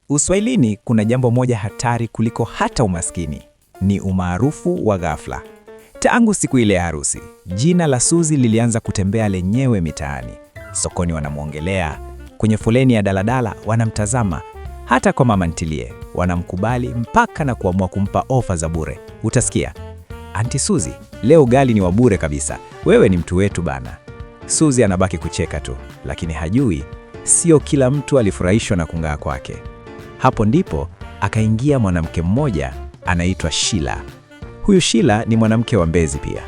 Uswahilini kuna jambo moja hatari kuliko hata umaskini. Ni umaarufu wa ghafla. Tangu siku ile ya harusi, jina la Suzi lilianza kutembea lenyewe mitaani. Sokoni wanamwongelea, kwenye foleni ya daladala wanamtazama, hata kwa mama ntilie wanamkubali mpaka na kuamua kumpa ofa za bure. Utasikia, "Anti Suzi, leo ugali ni wa bure kabisa. Wewe ni mtu wetu bana." Suzi anabaki kucheka tu, lakini hajui sio kila mtu alifurahishwa na kung'aa kwake. Hapo ndipo akaingia mwanamke mmoja anaitwa Sheila. Huyu Sheila ni mwanamke wa Mbezi pia.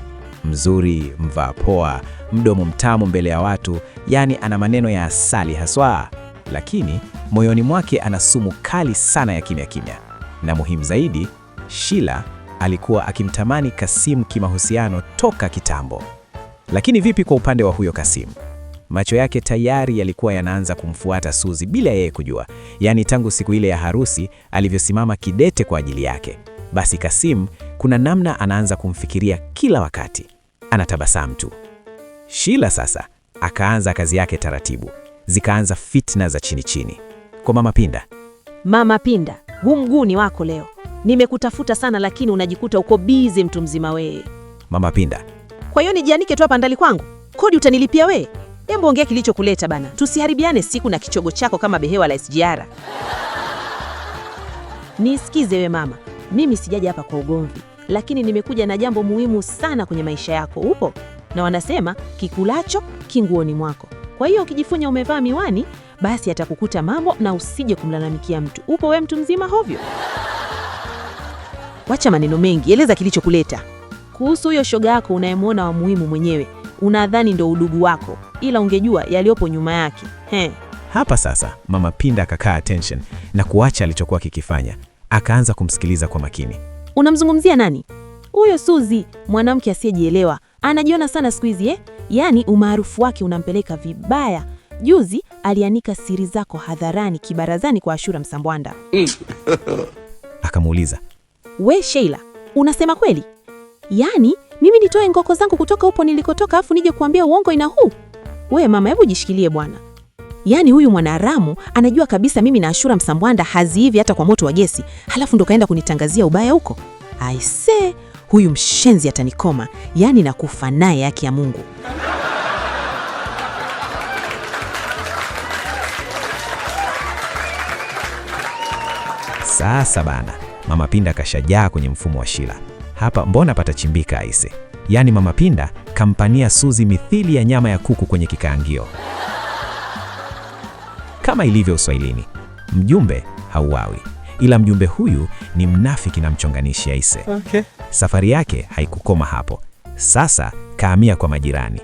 Mzuri, mvaa poa, mdomo mtamu mbele ya watu, yani ana maneno ya asali haswa. Lakini moyoni mwake ana sumu kali sana ya kimya kimya. Na muhimu zaidi, Sheila alikuwa akimtamani Kasim kimahusiano toka kitambo. Lakini vipi kwa upande wa huyo Kasim? Macho yake tayari yalikuwa yanaanza kumfuata Suzi bila yeye kujua. Yaani tangu siku ile ya harusi alivyosimama kidete kwa ajili yake. Basi Kasim kuna namna anaanza kumfikiria kila wakati. Anatabasamu tu. Sheila sasa akaanza kazi yake taratibu. Zikaanza fitna za chini chini. Kwa Mama Pinda. Mama Pinda, huu mguu ni wako leo. Nimekutafuta sana lakini unajikuta uko busy mtu mzima wewe. Mama Pinda. Kwa hiyo nijianike tu hapa ndani kwangu? Kodi utanilipia wewe? Hebu ongea kilichokuleta bana. Tusiharibiane siku na kichogo chako kama behewa la SGR. Nisikize we mama. Mimi sijaja hapa kwa ugomvi, lakini nimekuja na jambo muhimu sana kwenye maisha yako. Upo? Na wanasema kikulacho kinguoni mwako. Kwa hiyo ukijifunya umevaa miwani, basi atakukuta mambo na usije kumlalamikia mtu. Upo we mtu mzima hovyo? Wacha maneno mengi, eleza kilichokuleta. Kuhusu huyo shoga yako unayemwona wa muhimu mwenyewe, unadhani ndo udugu wako, ila ungejua yaliopo nyuma yake. Hapa sasa Mama Pinda akakaa attention na kuacha alichokuwa kikifanya. Akaanza kumsikiliza kwa makini. Unamzungumzia nani? Huyo Suzi, mwanamke asiyejielewa. Anajiona sana siku hizi Yaani umaarufu wake unampeleka vibaya. Juzi alianika siri zako hadharani kibarazani kwa Ashura Msambwanda. Akamuuliza, "We Sheila, unasema kweli? Yaani mimi nitoe ngoko zangu kutoka upo nilikotoka afu nije kuambia uongo ina huu?" We mama, hebu jishikilie bwana. Yaani huyu mwanaharamu anajua kabisa mimi na Ashura Msambwanda haziivi hata kwa moto wa gesi, halafu ndo kaenda kunitangazia ubaya huko. Aise, huyu mshenzi atanikoma, yaani nakufa naye haki ya Mungu. Sasa bana, Mama Pinda kashajaa kwenye mfumo wa Sheila. Hapa mbona patachimbika aise. Yaani Mama Pinda kampania Suzi mithili ya nyama ya kuku kwenye kikaangio. Kama ilivyo Uswahilini, mjumbe hauawi, ila mjumbe huyu ni mnafiki na mchonganishi aise. Okay. Safari yake haikukoma hapo. Sasa kahamia kwa majirani.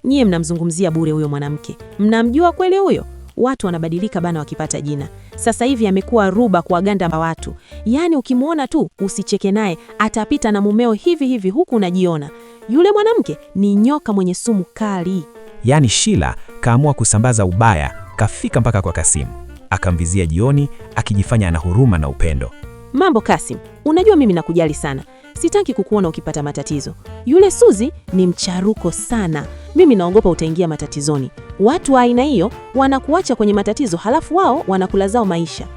Nyie mnamzungumzia bure huyo mwanamke. Mnamjua kweli huyo? Watu wanabadilika bana wakipata jina. Sasa hivi amekuwa ruba kwa ganda wa watu. Yaani ukimwona tu usicheke naye, atapita na mumeo hivi hivi huku unajiona. Yule mwanamke ni nyoka mwenye sumu kali. Yaani Sheila kaamua kusambaza ubaya, kafika mpaka kwa Kasim. Akamvizia jioni akijifanya ana huruma na upendo. Mambo Kasim, unajua mimi nakujali sana. Sitaki kukuona ukipata matatizo. Yule Suzi ni mcharuko sana. Mimi naogopa utaingia matatizoni. Watu wa aina hiyo wanakuacha kwenye matatizo halafu wao wanakula zao maisha.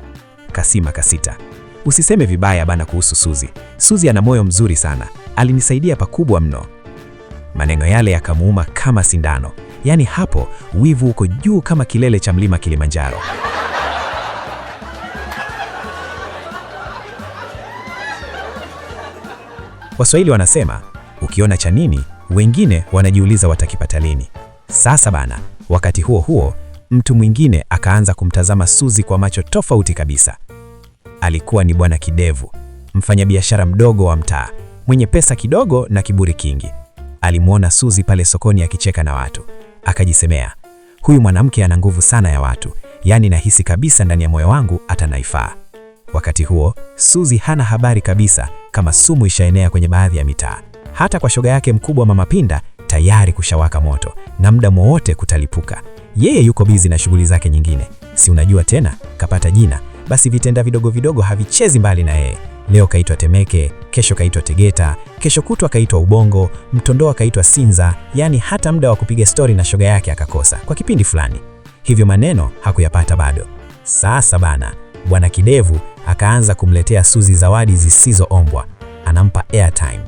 Kasima kasita. Usiseme vibaya bana kuhusu Suzi. Suzi ana moyo mzuri sana. Alinisaidia pakubwa mno. Maneno yale yakamuuma kama sindano. Yaani hapo wivu uko juu kama kilele cha mlima Kilimanjaro. Waswahili wanasema, ukiona cha nini, wengine wanajiuliza watakipata lini. Sasa bana, wakati huo huo, mtu mwingine akaanza kumtazama Suzi kwa macho tofauti kabisa. Alikuwa ni Bwana Kidevu, mfanyabiashara mdogo wa mtaa, mwenye pesa kidogo na kiburi kingi. Alimuona Suzi pale sokoni akicheka na watu. Akajisemea, huyu mwanamke ana nguvu sana ya watu, yaani nahisi kabisa ndani ya moyo wangu atanaifaa. Wakati huo, Suzi hana habari kabisa kama sumu ishaenea kwenye baadhi ya mitaa. Hata kwa shoga yake mkubwa Mama Pinda tayari kushawaka moto na muda wowote kutalipuka. Yeye yuko bizi na shughuli zake nyingine. Si unajua tena, kapata jina, basi vitenda vidogo vidogo havichezi mbali na yeye. Leo kaitwa Temeke, kesho kaitwa Tegeta, kesho kutwa kaitwa Ubongo, Mtondoa kaitwa Sinza, yani hata muda wa kupiga stori na shoga yake akakosa kwa kipindi fulani. Hivyo maneno hakuyapata bado. Sasa bana, Bwana Kidevu akaanza kumletea Suzi zawadi zisizoombwa. Anampa airtime,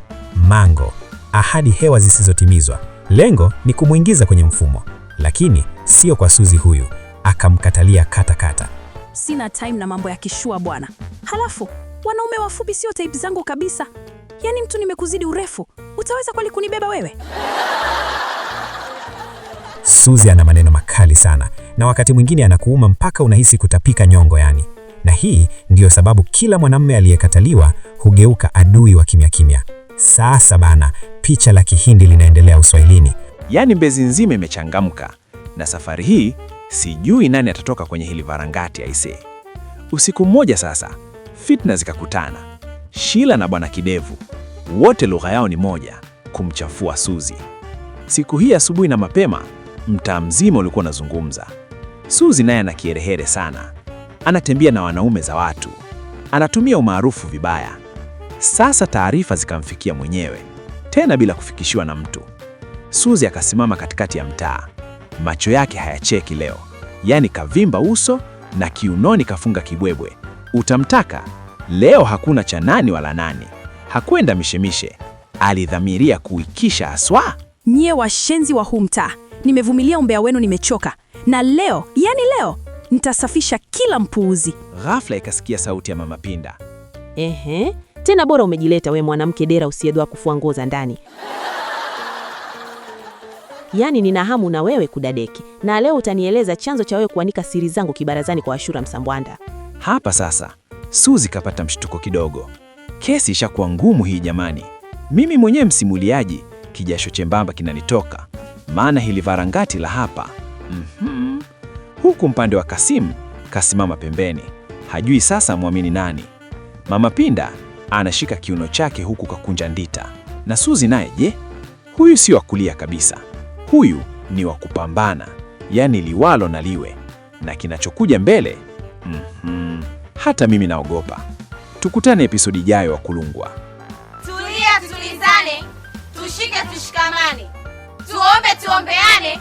mango, ahadi hewa zisizotimizwa. Lengo ni kumuingiza kwenye mfumo, lakini sio kwa Suzi huyu. Akamkatalia kata. Sina time na mambo ya kishua bwana. Halafu wanaume wafupi sio type zangu kabisa. Yaani mtu nimekuzidi urefu, utaweza kweli kunibeba wewe? Suzi ana maneno makali sana, na wakati mwingine anakuuma mpaka unahisi kutapika nyongo yani. Na hii ndiyo sababu kila mwanamume aliyekataliwa hugeuka adui wa kimya. Sasa bana, picha la Kihindi linaendelea Uswahilini. Yaani Mbezi nzima imechangamka, na safari hii sijui nani atatoka kwenye hili varangati aisee. Usiku mmoja sasa, fitna zikakutana. Sheila na Bwana Kidevu, wote lugha yao ni moja, kumchafua Suzi. Siku hii asubuhi na mapema, mtaa mzima ulikuwa unazungumza. Suzi naye ana kiherehere sana. Anatembea na wanaume za watu. Anatumia umaarufu vibaya. Sasa taarifa zikamfikia mwenyewe, tena bila kufikishiwa na mtu. Suzi akasimama katikati ya mtaa. Macho yake hayacheki leo. Yaani kavimba uso na kiunoni kafunga kibwebwe. Utamtaka? Leo hakuna cha nani wala nani. Hakwenda mishemishe. Alidhamiria kuikisha aswa. Nyie washenzi wa huu mtaa, nimevumilia umbea wenu, nimechoka. Na leo, nitasafisha kila mpuuzi. Ghafla ikasikia sauti ya Mama Pinda. Ehe, tena bora umejileta we mwanamke dera usiyedoa kufua nguo za ndani. Yaani nina hamu na wewe kudadeki. Na leo utanieleza chanzo cha wewe kuanika siri zangu kibarazani kwa Ashura Msambwanda. Hapa sasa, Suzi kapata mshtuko kidogo. Kesi ishakuwa ngumu hii jamani. Mimi mwenyewe msimuliaji, kijasho chembamba kinanitoka. Maana hili varangati la hapa. Huku mpande wa Kasim kasimama pembeni. Hajui sasa muamini nani. Mama Pinda anashika kiuno chake huku kakunja ndita. Na Suzi naye je? Huyu si wa kulia kabisa. Huyu ni wa kupambana. Yaani liwalo na liwe. Na kinachokuja mbele, hata mimi naogopa. Tukutane episodi ijayo wa Kulungwa. Tulia, tulizane, tushike, tushikamane, tuombe, tuombeane.